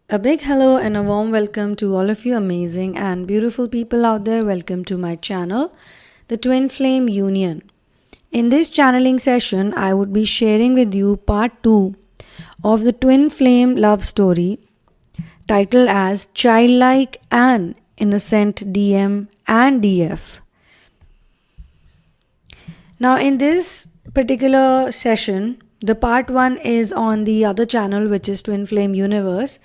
A big hello and a warm welcome to all of you amazing and beautiful people out there. Welcome to my channel, the Twin Flame Union. In this channeling session, I would be sharing with you part 2 of the Twin Flame love story titled as Childlike and Innocent DM and DF. Now, in this particular session, the part 1 is on the other channel, which is Twin Flame Universe.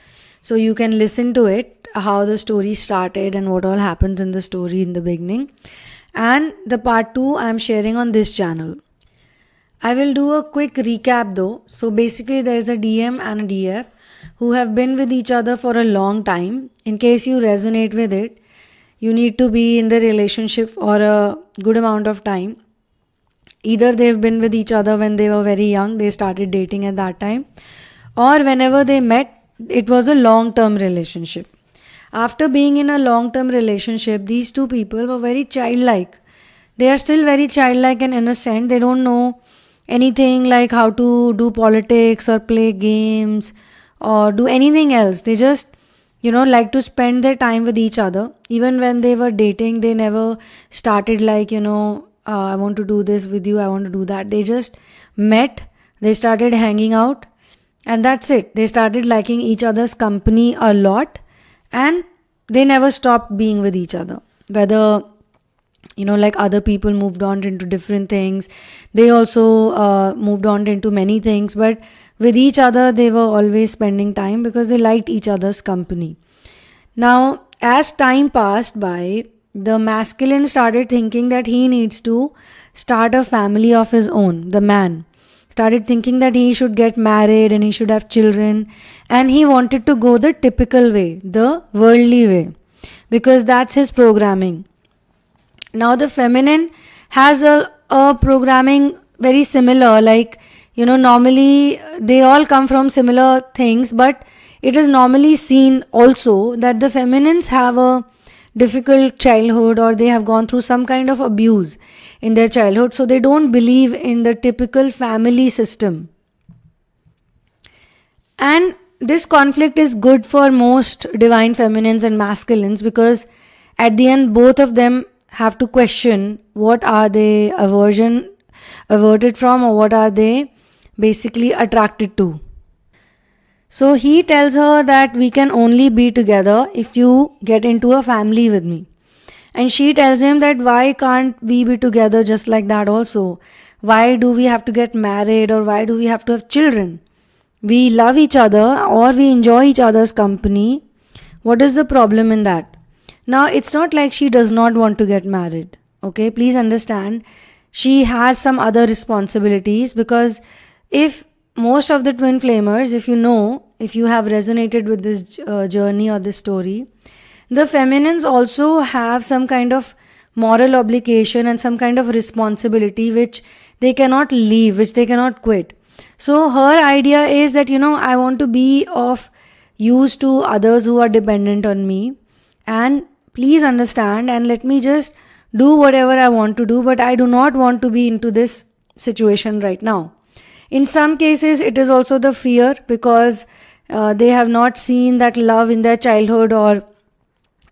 So you can listen to it, how the story started and what all happens in the story in the beginning. And the part 2 I am sharing on this channel. I will do a quick recap though. So basically there is a DM and a DF who have been with each other for a long time. In case you resonate with it, you need to be in the relationship for a good amount of time. Either they've been with each other when they were very young, they started dating at that time, or whenever they met, it was a long-term relationship. After being in a long-term relationship, these two people were very childlike. They are still very childlike and innocent. They don't know anything like how to do politics or play games or do anything else. They just, like to spend their time with each other. Even when they were dating, they never started like, I want to do this with you, I want to do that. They just met, they started hanging out, and that's it. They started liking each other's company a lot, and they never stopped being with each other. Whether, like other people moved on into different things, they also moved on into many things, but with each other, they were always spending time because they liked each other's company. Now, as time passed by, the masculine started thinking that he needs to start a family of his own. The man started thinking that he should get married and he should have children, and he wanted to go the typical way, the worldly way, because that's his programming. Now the feminine has a programming very similar, like, normally they all come from similar things, but it is normally seen also that the feminines have a difficult childhood, or they have gone through some kind of abuse in their childhood, so they don't believe in the typical family system. And this conflict is good for most divine feminines and masculines, because at the end both of them have to question what are they averted from, or what are they basically attracted to. So he tells her that we can only be together if you get into a family with me. And she tells him that why can't we be together just like that also? Why do we have to get married, or why do we have to have children? We love each other, or we enjoy each other's company. What is the problem in that? Now, it's not like she does not want to get married. Okay, please understand. She has some other responsibilities, because if most of the twin flamers, if you have resonated with this journey or this story, the feminines also have some kind of moral obligation and some kind of responsibility which they cannot leave, which they cannot quit. So her idea is that, I want to be of use to others who are dependent on me, and please understand and let me just do whatever I want to do, but I do not want to be into this situation right now. In some cases, it is also the fear, because they have not seen that love in their childhood, or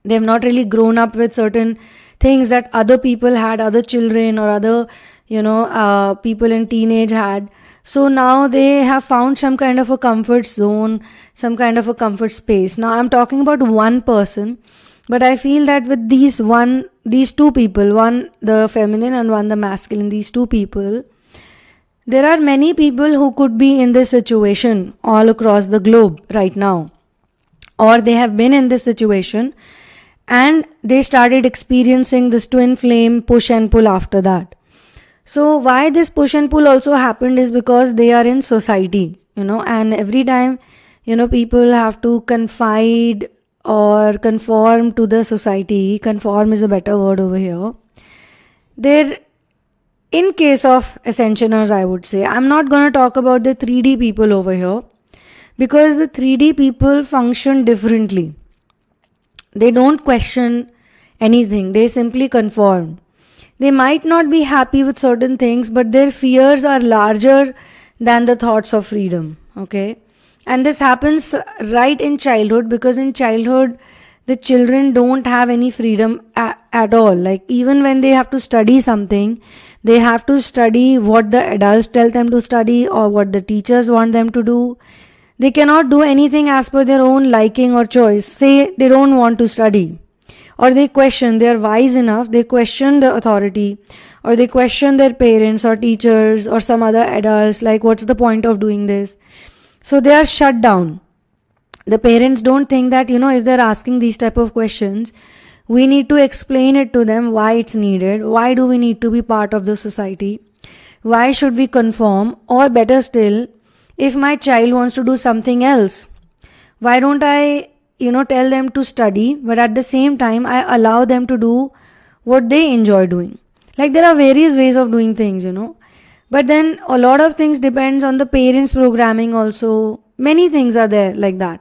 they have not really grown up with certain things that other people had, other children or other, people in teenage had. So now they have found some kind of a comfort zone, some kind of a comfort space. Now I'm talking about one person, but I feel that with these two people, one the feminine and one the masculine, these two people, there are many people who could be in this situation all across the globe right now, or they have been in this situation and they started experiencing this twin flame push and pull after that. So why this push and pull also happened is because they are in society, and every time, people have to confide or conform to the society. Conform is a better word over here. In case of ascensioners, I would say, I'm not going to talk about the 3D people over here, because the 3D people function differently. They don't question anything, they simply conform. They might not be happy with certain things, but their fears are larger than the thoughts of freedom. Okay, And this happens right in childhood, because in childhood the children don't have any freedom at all. Like even when they have to study something, they have to study what the adults tell them to study or what the teachers want them to do. They cannot do anything as per their own liking or choice. Say they don't want to study, or they question, they are wise enough, they question the authority, or they question their parents or teachers or some other adults, like what's the point of doing this. So they are shut down. The parents don't think that, if they're asking these type of questions, we need to explain it to them why it's needed, why do we need to be part of the society, why should we conform, or better still, if my child wants to do something else, why don't I, tell them to study, but at the same time I allow them to do what they enjoy doing. Like there are various ways of doing things, but then a lot of things depends on the parents programming also. Many things are there like that.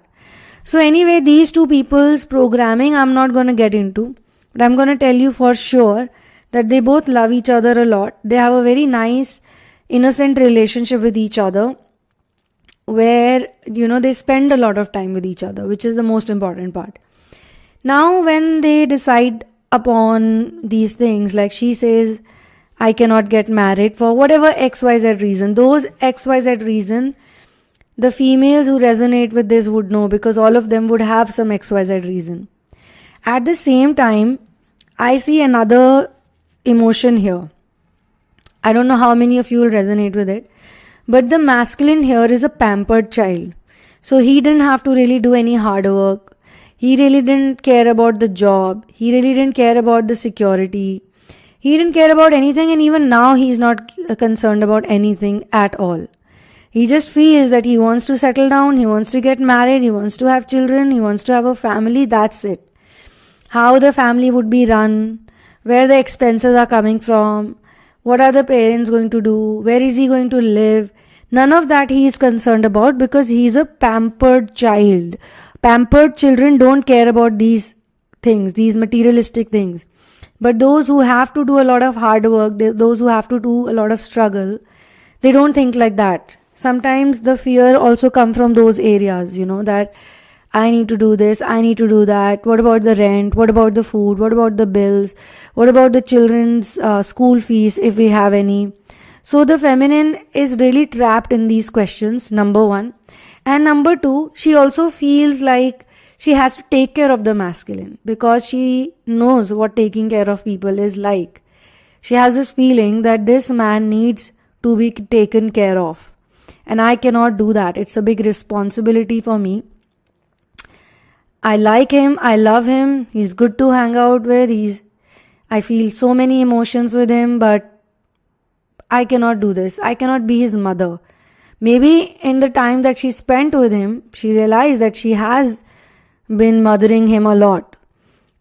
So anyway, these two people's programming I'm not going to get into, but I'm going to tell you for sure that they both love each other a lot. They have a very nice, innocent relationship with each other, where, they spend a lot of time with each other, which is the most important part. Now when they decide upon these things, like she says, I cannot get married for whatever XYZ reason. Those XYZ reason, the females who resonate with this would know, because all of them would have some XYZ reason. At the same time, I see another emotion here. I don't know how many of you will resonate with it, but the masculine here is a pampered child. So he didn't have to really do any hard work. He really didn't care about the job. He really didn't care about the security. He didn't care about anything, and even now he's not concerned about anything at all. He just feels that he wants to settle down, he wants to get married, he wants to have children, he wants to have a family, that's it. How the family would be run, where the expenses are coming from, what are the parents going to do, where is he going to live, none of that he is concerned about, because he is a pampered child. Pampered children don't care about these things, these materialistic things. But those who have to do a lot of hard work, those who have to do a lot of struggle, they don't think like that. Sometimes the fear also comes from those areas, that I need to do this, I need to do that. What about the rent? What about the food? What about the bills? What about the children's school fees, if we have any? So the feminine is really trapped in these questions, number one. And number two, she also feels like she has to take care of the masculine, because she knows what taking care of people is like. She has this feeling that this man needs to be taken care of, and I cannot do that. It's a big responsibility for me. I like him, I love him, he's good to hang out with, I feel so many emotions with him, but I cannot do this. I cannot be his mother. Maybe in the time that she spent with him, she realized that she has been mothering him a lot.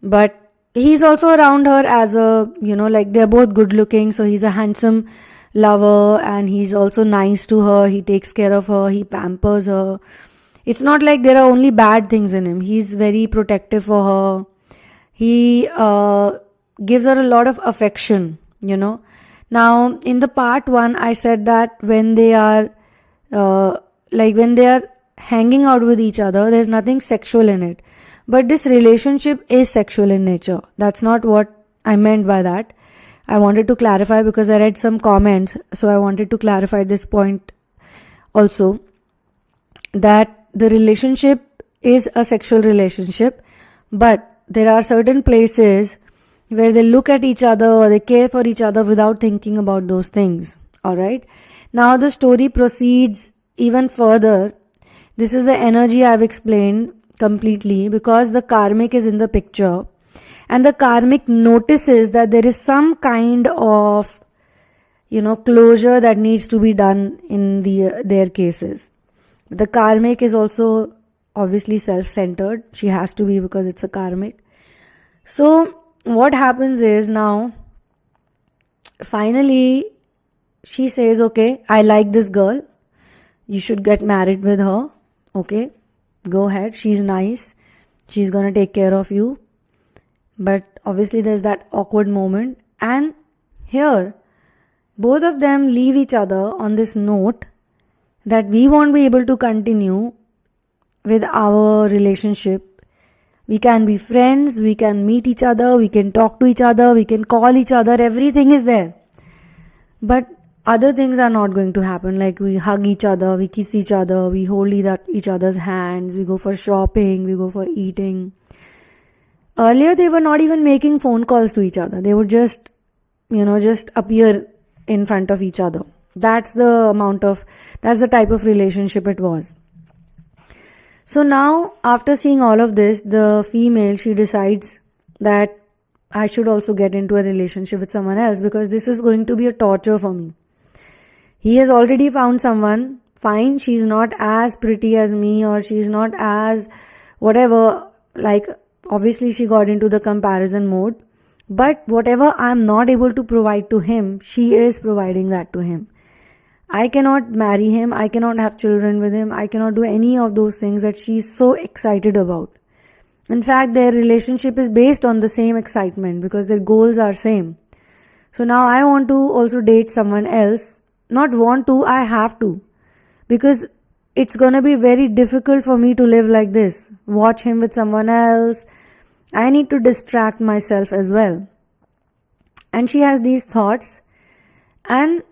But he's also around her as a, like they're both good looking, so he's a handsome lover, and he's also nice to her, he takes care of her, he pampers her. It's not like there are only bad things in him. He's very protective for her. He gives her a lot of affection, Now, in the part one, I said that when they are hanging out with each other, there's nothing sexual in it. But this relationship is sexual in nature. That's not what I meant by that. I wanted to clarify, because I read some comments, so I wanted to clarify this point also, that the relationship is a sexual relationship, but there are certain places where they look at each other or they care for each other without thinking about those things. Alright? Now the story proceeds even further. This is the energy I've explained completely, because the karmic is in the picture, and the karmic notices that there is some kind of closure that needs to be done in their cases. The karmic is also obviously self-centered. She has to be, because it's a karmic. So what happens is, now finally she says, okay, I like this girl, you should get married with her. Okay, go ahead, she's nice, she's gonna take care of you. But obviously there's that awkward moment, and here both of them leave each other on this note that we won't be able to continue with our relationship. We can be friends, we can meet each other, we can talk to each other, we can call each other, everything is there. But other things are not going to happen. Like we hug each other, we kiss each other, we hold each other's hands, we go for shopping, we go for eating. Earlier they were not even making phone calls to each other. They would just appear in front of each other. That's the type of relationship it was. So now, after seeing all of this, the female, she decides that I should also get into a relationship with someone else, because this is going to be a torture for me. He has already found someone. Fine, she's not as pretty as me, or she's not as whatever. Like, obviously she got into the comparison mode. But whatever I'm not able to provide to him, she is providing that to him. I cannot marry him, I cannot have children with him, I cannot do any of those things that she's so excited about. In fact, their relationship is based on the same excitement because their goals are same. So now I want to also date someone else. Not want to, I have to. Because it's gonna be very difficult for me to live like this. Watch him with someone else. I need to distract myself as well. And she has these thoughts, and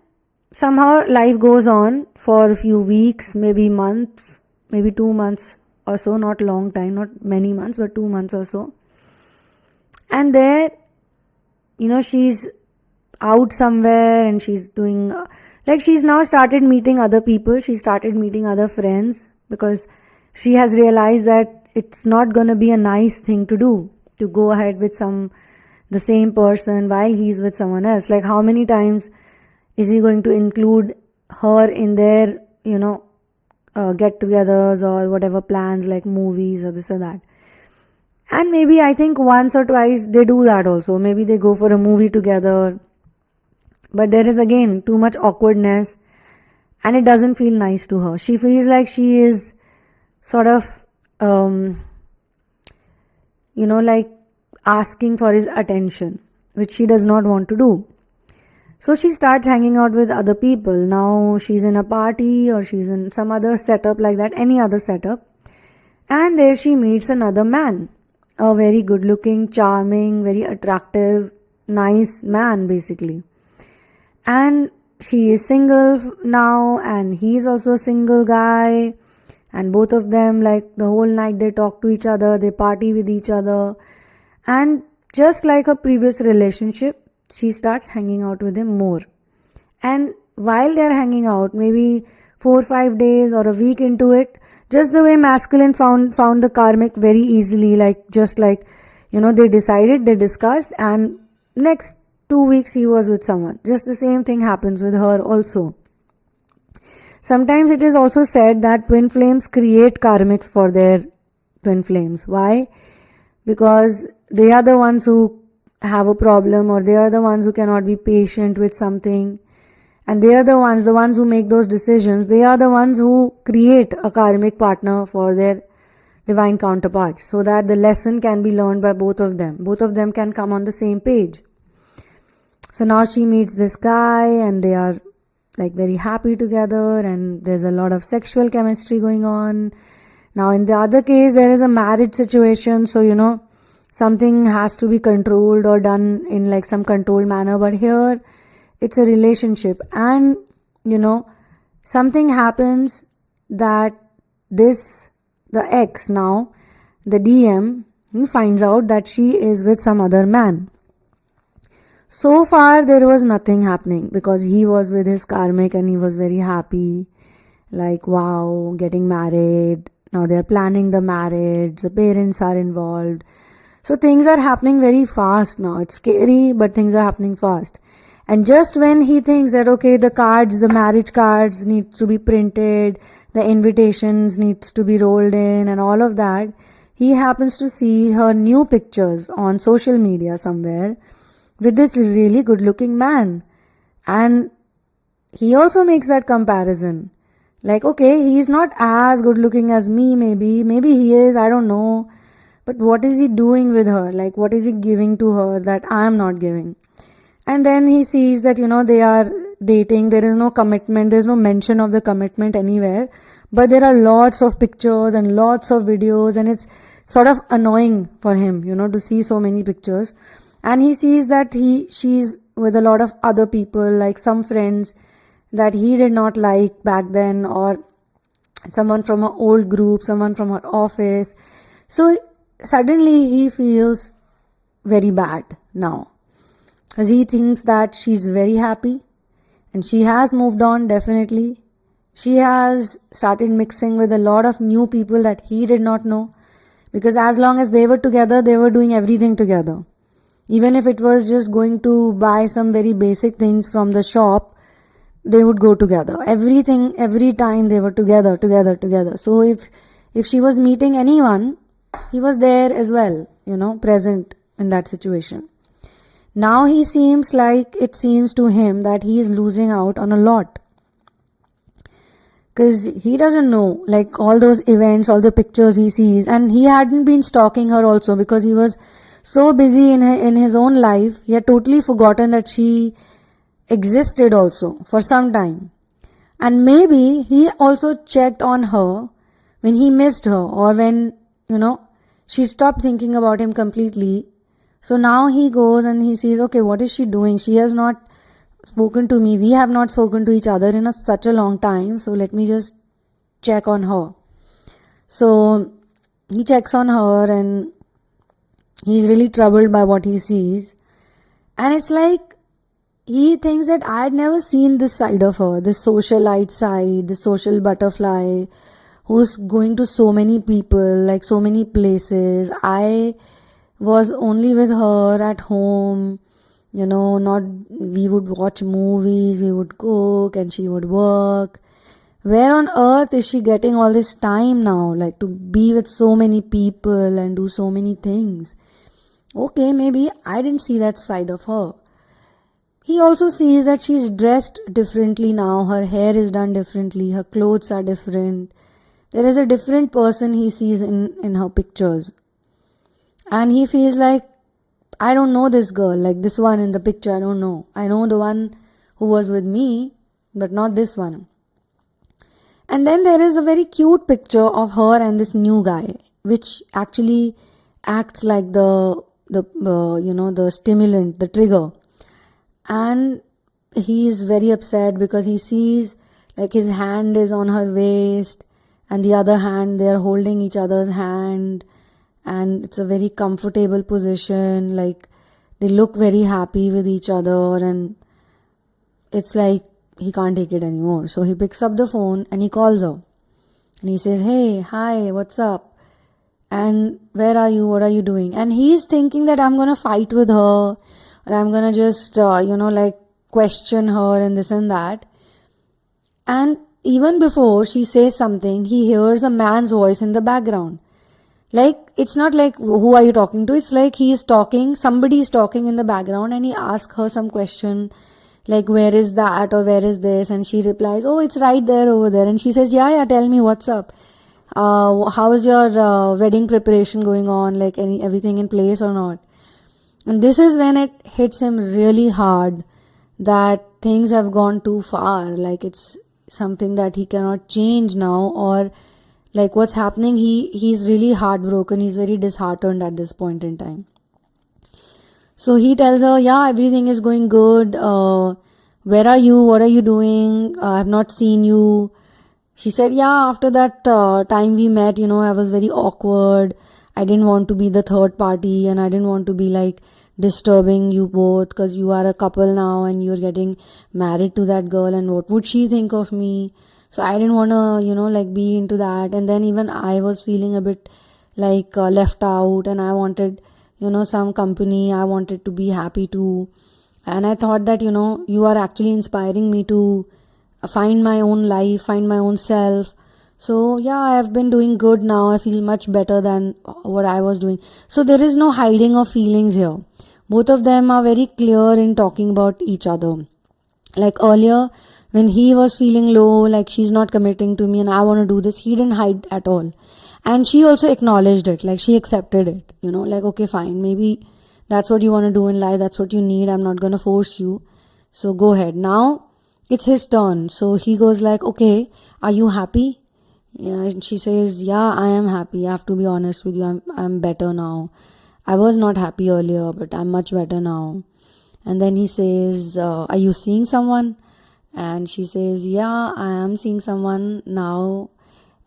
somehow life goes on for a few weeks, maybe months, maybe 2 months or so, not long time, not many months, but 2 months or so. And there, she's out somewhere and she's doing, she's now started meeting other people, she started meeting other friends, because she has realized that it's not gonna be a nice thing to do, to go ahead with the same person while he's with someone else. Like, how many times is he going to include her in their, get-togethers or whatever plans, like movies or this or that? And maybe I think once or twice they do that also. Maybe they go for a movie together. But there is again too much awkwardness and it doesn't feel nice to her. She feels like she is sort of, like asking for his attention, which she does not want to do. So she starts hanging out with other people. Now she's in a party or she's in some other setup like that, any other setup. And there she meets another man. A very good looking, charming, very attractive, nice man basically. And she is single now and he's also a single guy. And both of them, like the whole night they talk to each other, they party with each other. And just like a previous relationship, she starts hanging out with him more. And while they're hanging out, maybe 4 or 5 days or a week into it, just the way masculine found the karmic very easily, they decided, they discussed, and next 2 weeks he was with someone. Just the same thing happens with her also. Sometimes it is also said that twin flames create karmics for their twin flames. Why? Because they are the ones who have a problem, or they are the ones who cannot be patient with something, and they are the ones who make those decisions. They are the ones who create a karmic partner for their divine counterparts, so that the lesson can be learned by both of them. Both of them can come on the same page. So now she meets this guy and they are like very happy together and there's a lot of sexual chemistry going on. Now in the other case there is a marriage situation, so something has to be controlled or done in like some controlled manner, but here it's a relationship. And something happens that the ex now, the DM, he finds out that she is with some other man. So far there was nothing happening because he was with his karmic and he was very happy, like wow, getting married. Now they're planning the marriage, the parents are involved. So things are happening very fast now. It's scary, but things are happening fast. And just when he thinks that okay, the marriage cards need to be printed, the invitations needs to be rolled in and all of that, he happens to see her new pictures on social media somewhere with this really good looking man. And he also makes that comparison. Like, okay, he's not as good looking as me, maybe he is, I don't know. But what is he doing with her? Like, what is he giving to her that I'm not giving? And then he sees that, they are dating. There is no commitment. There's no mention of the commitment anywhere. but there are lots of pictures and lots of videos, and it's sort of annoying for him, to see so many pictures. And he sees that she's with a lot of other people, like some friends that he did not like back then, or someone from her old group, someone from her office. So suddenly he feels very bad now, because he thinks that she's very happy and she has moved on. Definitely she has started mixing with a lot of new people that he did not know, because as long as they were together, they were doing everything together. Even if it was just going to buy some very basic things from the shop, they would go together. Everything, every time they were together. So if she was meeting anyone, he was there as well, present in that situation. Now it seems to him that he is losing out on a lot, because he doesn't know, like, all those events, all the pictures he sees, and he hadn't been stalking her also, because he was so busy in his own life. He had totally forgotten that she existed also for some time. And maybe he also checked on her when he missed her, or when, she stopped thinking about him completely. So now he goes and he sees, okay, what is she doing? She has not spoken to me. We have not spoken to each other in such a long time. So let me just check on her. So he checks on her, and he's really troubled by what he sees. And it's like, he thinks that I had never seen this side of her, this socialite side, this social butterfly who's going to so many people, like so many places. I was only with her at home, we would watch movies, we would cook, and she would work. Where on earth is she getting all this time now, like, to be with so many people and do so many things? Okay, maybe I didn't see that side of her. He also sees that she's dressed differently now. Her hair is done differently. Her clothes are different. There is a different person he sees in her pictures. And he feels like, I don't know this girl, like this one in the picture, I don't know. I know the one who was with me, but not this one. And then there is a very cute picture of her and this new guy, which actually acts like the stimulant, the trigger. And he is very upset because he sees, like, his hand is on her waist, and the other hand, they are holding each other's hand, and it's a very comfortable position, like they look very happy with each other, and it's like he can't take it anymore. So he picks up the phone and he calls her, and he says, hey, hi, what's up? And where are you? What are you doing? And he's thinking that I'm gonna fight with her, or I'm gonna just question her and this and that. And even before she says something, he hears a man's voice in the background. Like, it's not like, who are you talking to? It's like he is talking, somebody is talking in the background, and he asks her some question, like, where is that, or where is this? And she replies, oh, it's right there, over there. And she says, yeah, tell me, what's up? How is your wedding preparation going on? Like, everything in place or not? And this is when it hits him really hard that things have gone too far. Like, it's something that he cannot change now, or like what's happening, he's really heartbroken. He's very disheartened at this point in time. So he tells her, yeah, everything is going good. Where are you? What are you doing? I have not seen you. She said, yeah, after that time we met, I was very awkward. I didn't want to be the third party, and I didn't want to be like disturbing you both, because you are a couple now and you're getting married to that girl, and what would she think of me? So I didn't want to, be into that. And then even I was feeling a bit like left out, and I wanted, some company. I wanted to be happy too. And I thought that, you are actually inspiring me to find my own life, find my own self. So yeah, I have been doing good now. I feel much better than what I was doing. So there is no hiding of feelings here. Both of them are very clear in talking about each other. Like earlier, when he was feeling low, like she's not committing to me and I want to do this, he didn't hide at all. And she also acknowledged it, like she accepted it, like, okay, fine, maybe that's what you want to do in life, that's what you need, I'm not going to force you. So go ahead. Now it's his turn. So he goes like, okay, are you happy? Yeah, and she says, yeah, I am happy. I have to be honest with you. I'm better now. I was not happy earlier, but I'm much better now. And then he says, are you seeing someone? And she says, yeah, I am seeing someone now.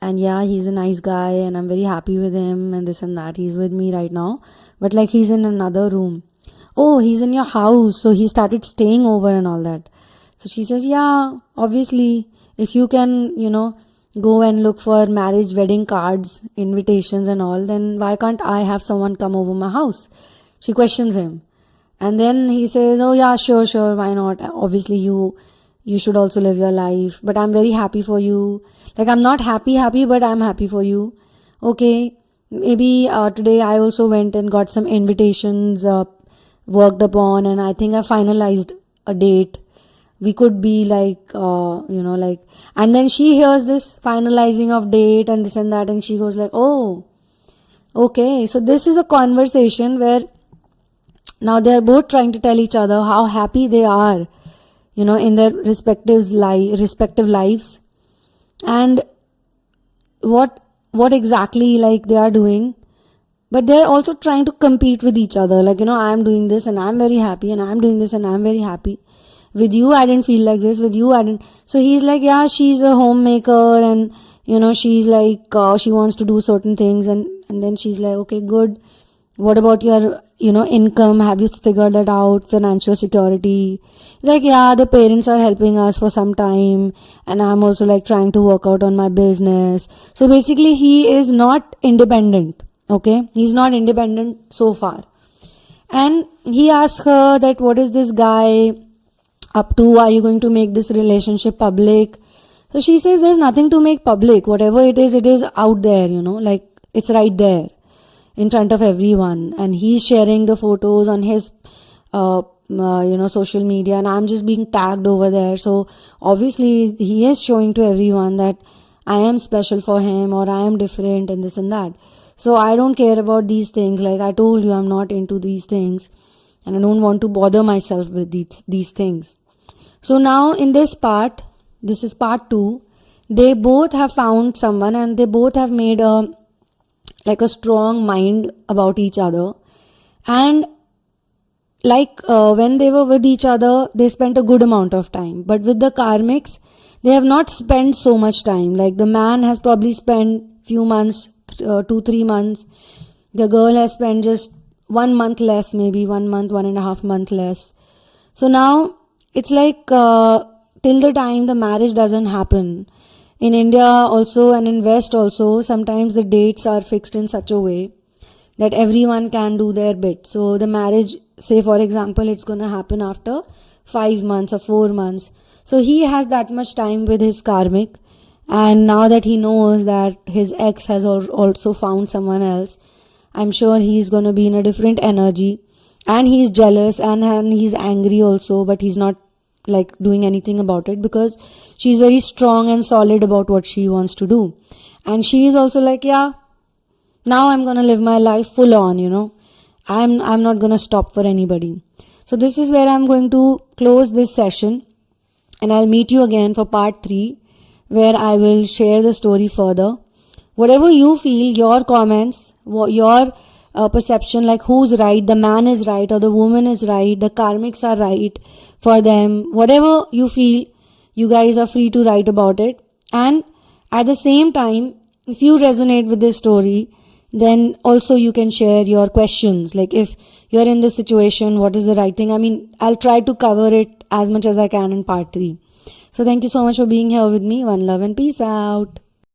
And yeah, he's a nice guy and I'm very happy with him and this and that. He's with me right now. But like he's in another room. Oh, he's in your house. So he started staying over and all that. So she says, yeah, obviously, if you can, go and look for marriage, wedding cards, invitations and all, then why can't I have someone come over my house? She questions him. And then he says, oh yeah, sure, why not? Obviously you should also live your life, but I'm very happy for you. Like I'm not happy, but I'm happy for you. Okay, maybe today I also went and got some invitations worked upon, and I think I finalized a date. We could be like, and then she hears this finalizing of date and this and that, and she goes like, oh, okay. So this is a conversation where now they're both trying to tell each other how happy they are, in their respective lives, and what exactly like they are doing. But they're also trying to compete with each other. Like, I'm doing this and I'm very happy, and I'm doing this and I'm very happy. With you, I didn't feel like this. With you, I didn't. So he's like, yeah, she's a homemaker, and, she's like, she wants to do certain things. And then she's like, okay, good. What about your, income? Have you figured that out? Financial security? He's like, yeah, the parents are helping us for some time. And I'm also like trying to work out on my business. So basically, he is not independent. Okay. He's not independent so far. And he asks her that, what is this guy up to? Are you going to make this relationship public? So she says there's nothing to make public. Whatever it is out there, like it's right there in front of everyone. And he's sharing the photos on his, social media, and I'm just being tagged over there. So obviously he is showing to everyone that I am special for him, or I am different and this and that. So I don't care about these things. Like I told you, I'm not into these things, and I don't want to bother myself with these things. So now in this part, this is part 2, they both have found someone and they both have made a strong mind about each other. And when they were with each other, they spent a good amount of time. But with the karmics, they have not spent so much time. Like the man has probably spent few months, 2-3 months. The girl has spent just 1 month less, maybe 1 month, 1.5 month less. So now it's like till the time the marriage doesn't happen. In India also and in West also, sometimes the dates are fixed in such a way that everyone can do their bit. So the marriage, say for example, it's going to happen after 5 months or 4 months. So he has that much time with his karmic. And now that he knows that his ex has also found someone else, I'm sure he's going to be in a different energy. And he's jealous and he's angry also, but he's not like doing anything about it because she's very strong and solid about what she wants to do. And she is also like, yeah, now I'm going to live my life full on, I'm not going to stop for anybody. So this is where I'm going to close this session, and I'll meet you again for part 3, where I will share the story further. Whatever you feel, your comments, your perception, like who's right, the man is right or the woman is right, the karmics are right for them, whatever you feel, you guys are free to write about it. And at the same time, if you resonate with this story, then also you can share your questions. Like if you're in this situation, what is the right thing? I mean, I'll try to cover it as much as I can in part 3. So thank you so much for being here with me. One love and peace out.